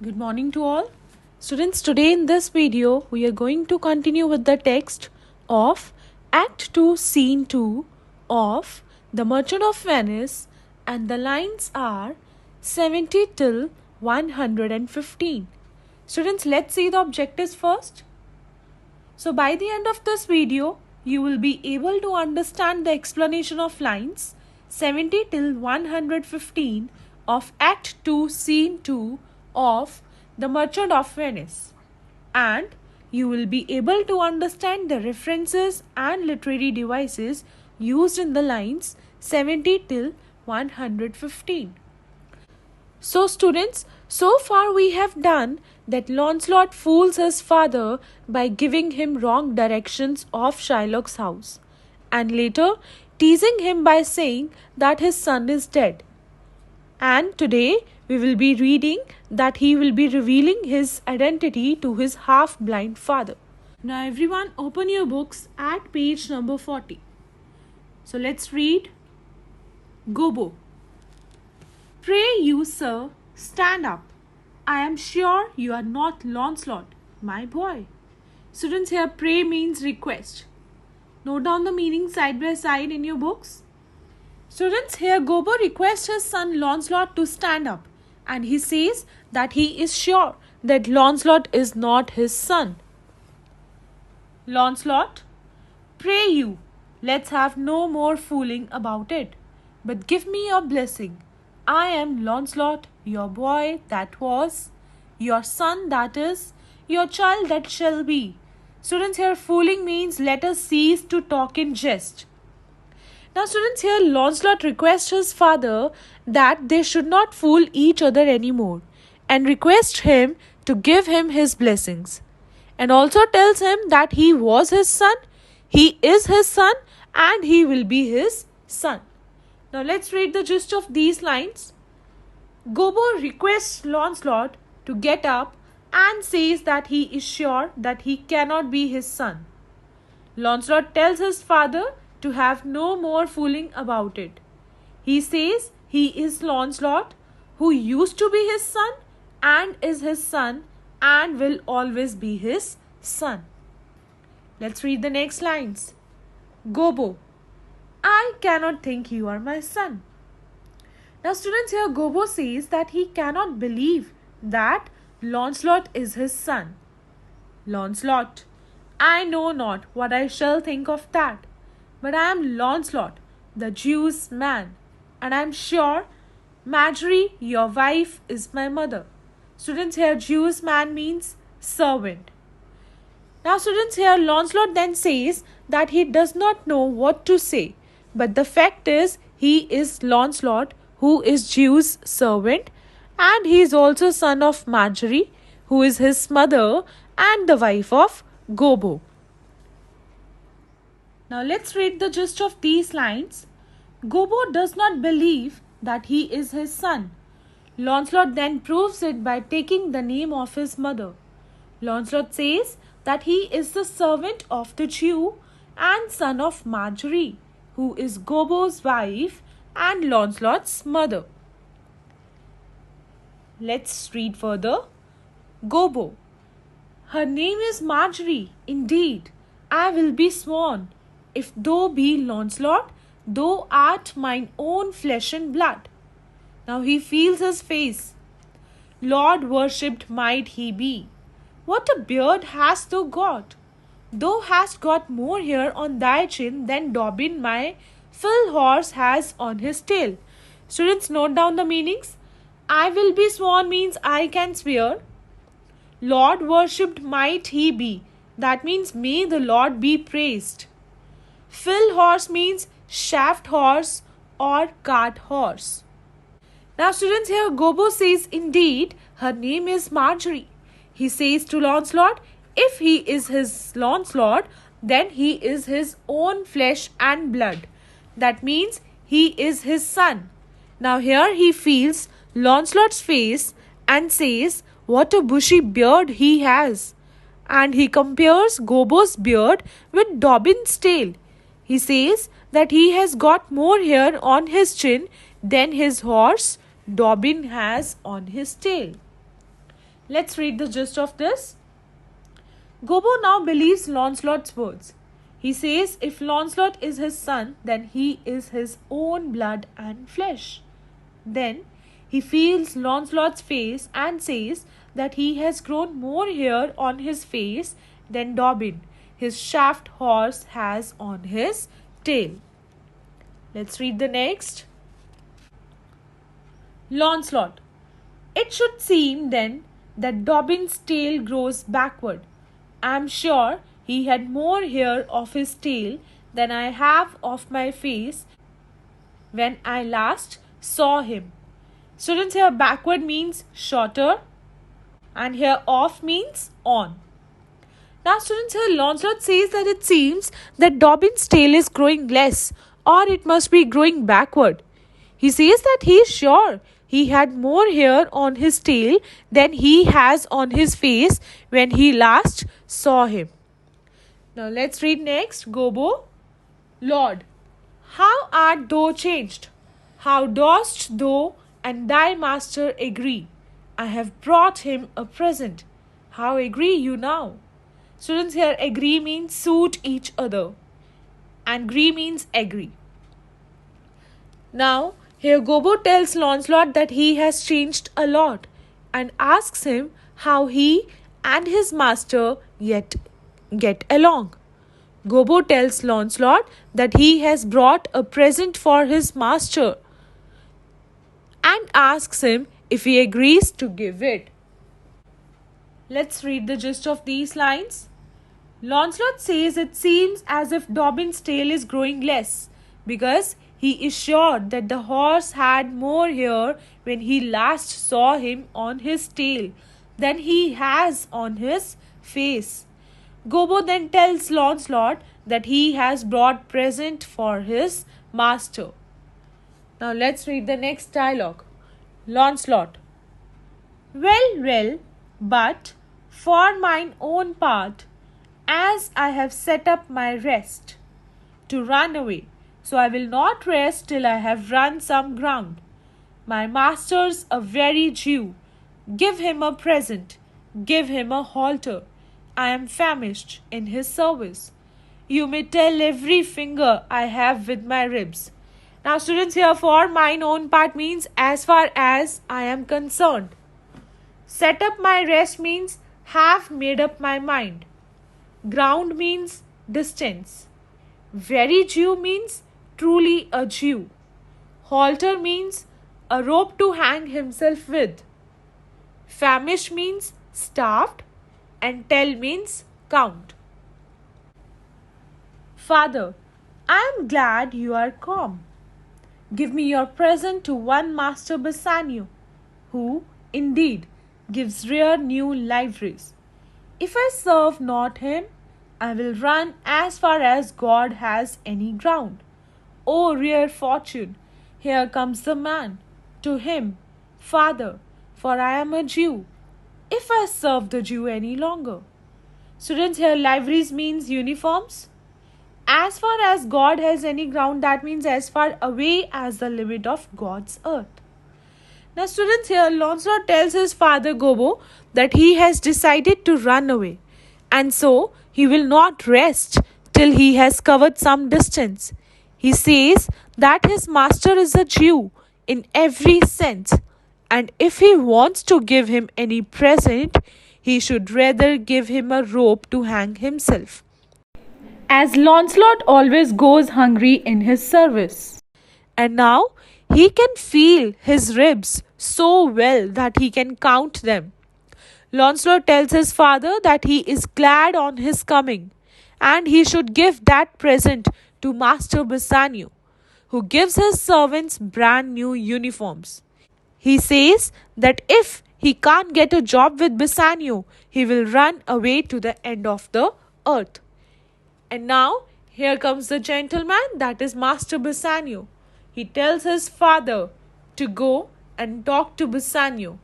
Good morning to all. Students, today in this video, we are going to continue with the text of Act 2, Scene 2 of The Merchant of Venice, and the lines are 70 till 115. Students, let's see the objectives first. So, by the end of this video, you will be able to understand the explanation of lines 70 till 115 of Act 2, Scene 2 of The Merchant of Venice. And you will be able to understand the references and literary devices used in the lines 70 till 115. So students, so far we have done that Lancelot fools his father by giving him wrong directions of Shylock's house, and later teasing him by saying that his son is dead. And today we will be reading that he will be revealing his identity to his half-blind father. Now everyone open your books at page number 40. So let's read. Gobbo. Pray you, sir, stand up. I am sure you are not Lancelot, my boy. Students, here pray means request. Note down the meaning side by side in your books. Students, here Gobbo requests his son Lancelot to stand up, and he says that he is sure that Lancelot is not his son. Lancelot, pray you, let's have no more fooling about it, but give me your blessing. I am Lancelot, your boy that was, your son that is, your child that shall be. Students, here fooling means let us cease to talk in jest. Now students, here Lancelot requests his father that they should not fool each other anymore, and requests him to give him his blessings, and also tells him that he was his son, he is his son, and he will be his son. Now let's read the gist of these lines. Gobbo requests Lancelot to get up and says that he is sure that he cannot be his son. Lancelot tells his father to have no more fooling about it. He says he is Lancelot, who used to be his son and is his son and will always be his son. Let's read the next lines. Gobbo. I cannot think you are my son. Now students, here Gobbo says that he cannot believe that Lancelot is his son. Lancelot. I know not what I shall think of that, but I am Lancelot, the Jew's man, and I am sure Marjorie, your wife, is my mother. Students, here Jew's man means servant. Now students, here Lancelot then says that he does not know what to say, but the fact is he is Lancelot, who is Jew's servant, and he is also son of Marjorie, who is his mother and the wife of Gobbo. Now let's read the gist of these lines. Gobbo does not believe that he is his son. Lancelot then proves it by taking the name of his mother. Lancelot says that he is the servant of the Jew and son of Marjorie, who is Gobbo's wife and Lancelot's mother. Let's read further. Gobbo. Her name is Marjorie, indeed. I will be sworn, if thou be Lancelot, thou art mine own flesh and blood. Now he feels his face. Lord worshipped might he be. What a beard hast thou got! Thou hast got more hair on thy chin than Dobbin my Phil horse has on his tail. Students, note down the meanings. I will be sworn means I can swear. Lord worshipped might he be. That means may the Lord be praised. Phil horse means shaft horse or cart horse. Now students, here Gobbo says indeed her name is Marjorie. He says to Lancelot, if he is his Lancelot, then he is his own flesh and blood. That means he is his son. Now here he feels Lancelot's face and says what a bushy beard he has. And he compares Gobbo's beard with Dobbin's tail. He says that he has got more hair on his chin than his horse Dobbin has on his tail. Let's read the gist of this. Gobbo now believes Launcelot's words. He says if Launcelot is his son, then he is his own blood and flesh. Then he feels Launcelot's face and says that he has grown more hair on his face than Dobbin, his shaft horse, has on his tail. Let's read the next. Launcelot. It should seem then that Dobbin's tail grows backward. I am sure he had more hair of his tail than I have of my face when I last saw him. Students, here backward means shorter and here off means on. Now students, here Launcelot says that it seems that Dobbin's tail is growing less, or it must be growing backward. He says that he is sure he had more hair on his tail than he has on his face when he last saw him. Now let's read next. Gobbo. Lord, how art thou changed? How dost thou and thy master agree? I have brought him a present. How agree you now? Students, here agree means suit each other and agree means agree. Now here Gobbo tells Launcelot that he has changed a lot and asks him how he and his master yet get along. Gobbo tells Launcelot that he has brought a present for his master and asks him if he agrees to give it. Let's read the gist of these lines. Launcelot says it seems as if Dobbin's tail is growing less because he is sure that the horse had more hair when he last saw him on his tail than he has on his face. Gobbo then tells Launcelot that he has brought present for his master. Now let's read the next dialogue. Launcelot. Well, but for mine own part, as I have set up my rest to run away, so I will not rest till I have run some ground. My master's a very Jew. Give him a present, give him a halter. I am famished in his service. You may tell every finger I have with my ribs. Now students, here for mine own part means as far as I am concerned. Set up my rest means have made up my mind. Ground means distance. Very Jew means truly a Jew. Halter means a rope to hang himself with. Famished means starved and tell means count. Father, I am glad you are come. Give me your present to one Master Bassanio, who, indeed, gives rare new liveries. If I serve not him, I will run as far as God has any ground. O rare fortune, here comes the man. To him, Father, for I am a Jew, if I serve the Jew any longer. Students, here liveries means uniforms. As far as God has any ground, that means as far away as the limit of God's earth. Now students, here Launcelot tells his father Gobbo that he has decided to run away, and so he will not rest till he has covered some distance. He says that his master is a Jew in every sense, and if he wants to give him any present, he should rather give him a rope to hang himself, as Launcelot always goes hungry in his service. And now he can feel his ribs so well that he can count them. Launcelot tells his father that he is glad on his coming, and he should give that present to Master Bassanio, who gives his servants brand new uniforms. He says that if he can't get a job with Bassanio, he will run away to the end of the earth. And now, here comes the gentleman, that is Master Bassanio. He tells his father to go and talk to Bassanio.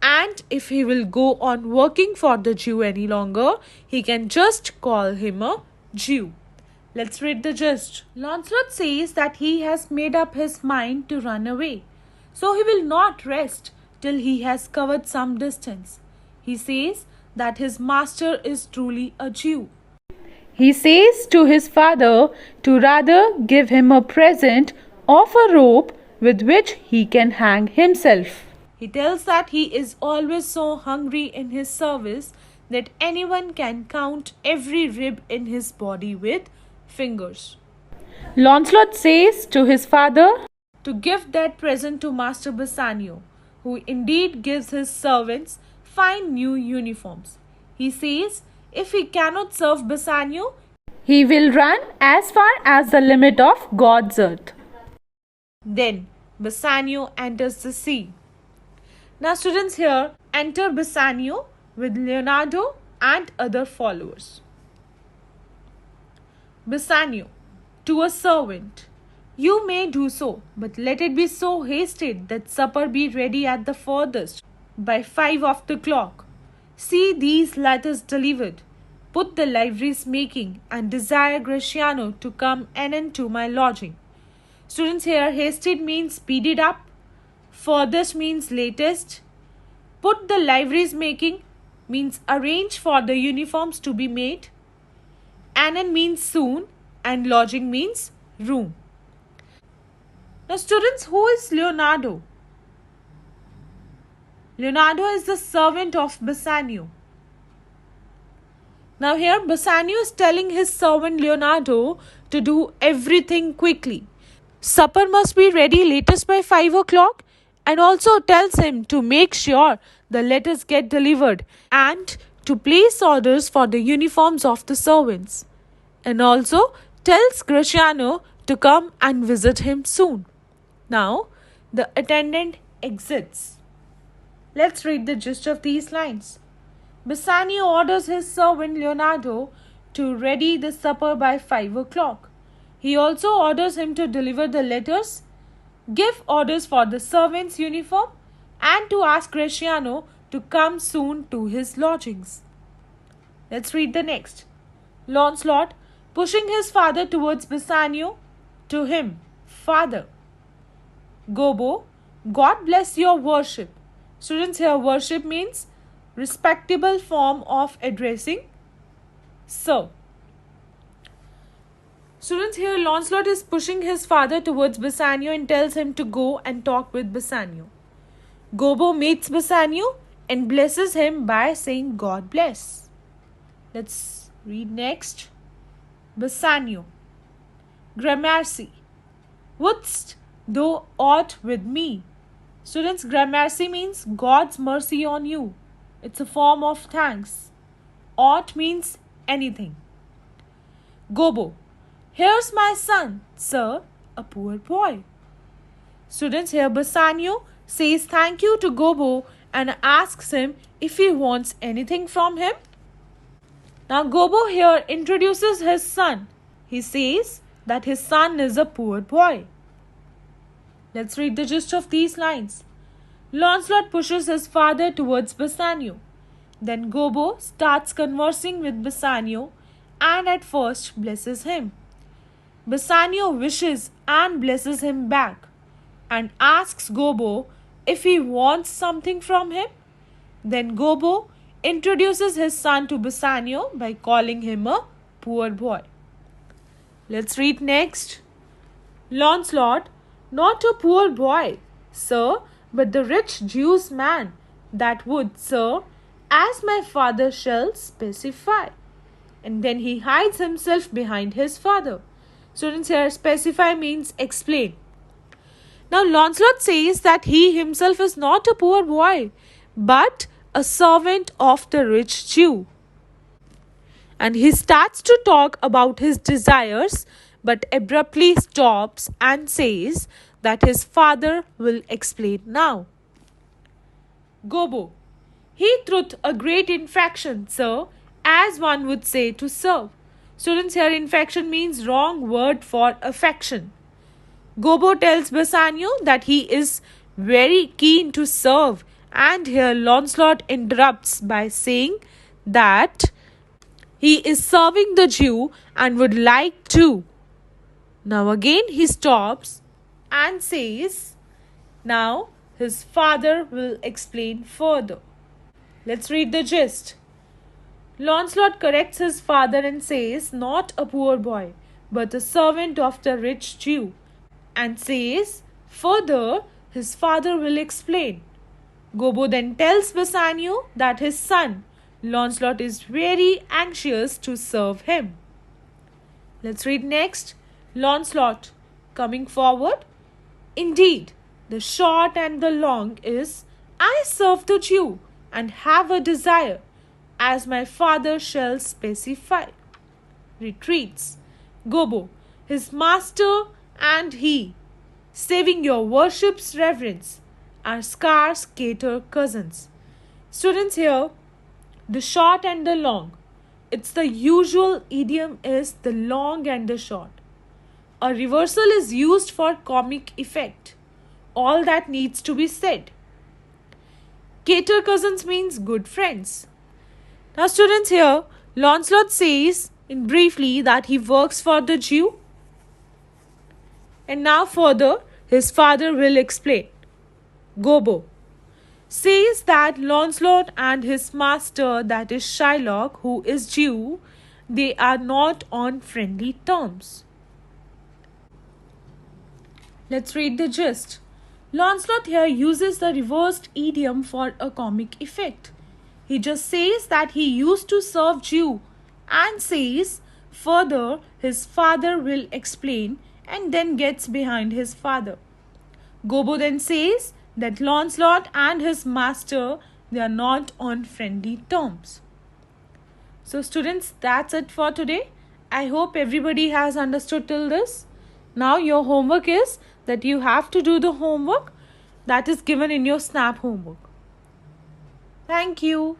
And if he will go on working for the Jew any longer, he can just call him a Jew. Let's read the gist. Launcelot says that he has made up his mind to run away, so he will not rest till he has covered some distance. He says that his master is truly a Jew. He says to his father to rather give him a present of a rope with which he can hang himself. He tells that he is always so hungry in his service that anyone can count every rib in his body with fingers. Lancelot says to his father To give that present to Master Bassanio, who indeed gives his servants fine new uniforms. He says if he cannot serve Bassanio, he will run as far as the limit of God's earth. then Bassanio enters the sea. Now students, here enter Bassanio with Leonardo and other followers. Bassanio, to a servant, you may do so, but let it be so hasted that supper be ready at the furthest by 5 of the clock. See these letters delivered. Put the liveries making and desire Gratiano to come anon to my lodging. Students, here hasted means speeded up. Furthest means latest. Put the liveries making means arrange for the uniforms to be made. Anon means soon and lodging means room. Now students, who is Leonardo? Leonardo is the servant of Bassanio. Now here Bassanio is telling his servant Leonardo to do everything quickly. Supper must be ready latest by 5 o'clock, and also tells him to make sure the letters get delivered and to place orders for the uniforms of the servants. And also tells Gratiano to come and visit him soon. Now the attendant exits. Let's read the gist of these lines. Bassanio orders his servant Leonardo to ready the supper by 5 o'clock. He also orders him to deliver the letters, give orders for the servants' uniform, and to ask Gratiano to come soon to his lodgings. Let's read the next. Lancelot, pushing his father towards Bassanio, to him, Father. Gobbo, God bless your worship. Students, here worship means respectable form of addressing Sir. Students, here Lancelot is pushing his father towards Bassanio and tells him to go and talk with Bassanio. Gobbo meets Bassanio and blesses him by saying God bless. Let's read next. Bassanio, Gramercy, wouldst thou aught with me? Students, gramercy means God's mercy on you. It's a form of thanks. Aught means anything. Gobbo, here's my son, sir, a poor boy. Students, here Bassanio says thank you to Gobbo and asks him if he wants anything from him. Now Gobbo here introduces his son. He says that his son is a poor boy. Let's read the gist of these lines. Lancelot pushes his father towards Bassanio. Then Gobbo starts conversing with Bassanio and at first blesses him. Bassanio wishes and blesses him back and asks Gobbo if he wants something from him. Then Gobbo introduces his son to Bassanio by calling him a poor boy. Let's read next. Lancelot, not a poor boy, sir, but the rich Jew's man, that would, sir, as my father shall specify. And then he hides himself behind his father. Students, here specify means explain. Now Lancelot says that he himself is not a poor boy, but a servant of the rich Jew. And he starts to talk about his desires, but abruptly stops and says that his father will explain now. Gobbo, he truth a great infraction, sir, as one would say to serve. Students, here infraction means wrong word for affection. Gobbo tells Bassanio that he is very keen to serve, and here Lancelot interrupts by saying that he is serving the Jew and would like to. Now again he stops and says, now his father will explain further. Let's read the gist. Lancelot corrects his father and says, not a poor boy, but a servant of the rich Jew, and says, further, his father will explain. Gobbo then tells Bassanio that his son, Lancelot, is very anxious to serve him. Let's read next. Lancelot, coming forward. Indeed, the short and the long is, I serve the Jew and have a desire, as my father shall specify. Retreats. Gobbo, his master and he, saving your worship's reverence, are scarce cater cousins. Students, here, the short and the long. It's the usual idiom is the long and the short. A reversal is used for comic effect. All that needs to be said. Cater cousins means good friends. Now students, here, Lancelot says in briefly that he works for the Jew. And now further, his father will explain. Gobbo says that Lancelot and his master, that is Shylock, who is Jew, they are not on friendly terms. Let's read the gist. Lancelot here uses the reversed idiom for a comic effect. He just says that he used to serve Jew and says further his father will explain and then gets behind his father. Gobbo then says that Lancelot and his master, they are not on friendly terms. So students, that's it for today. I hope everybody has understood till this. Now your homework is that you have to do the homework that is given in your SNAP homework. Thank you.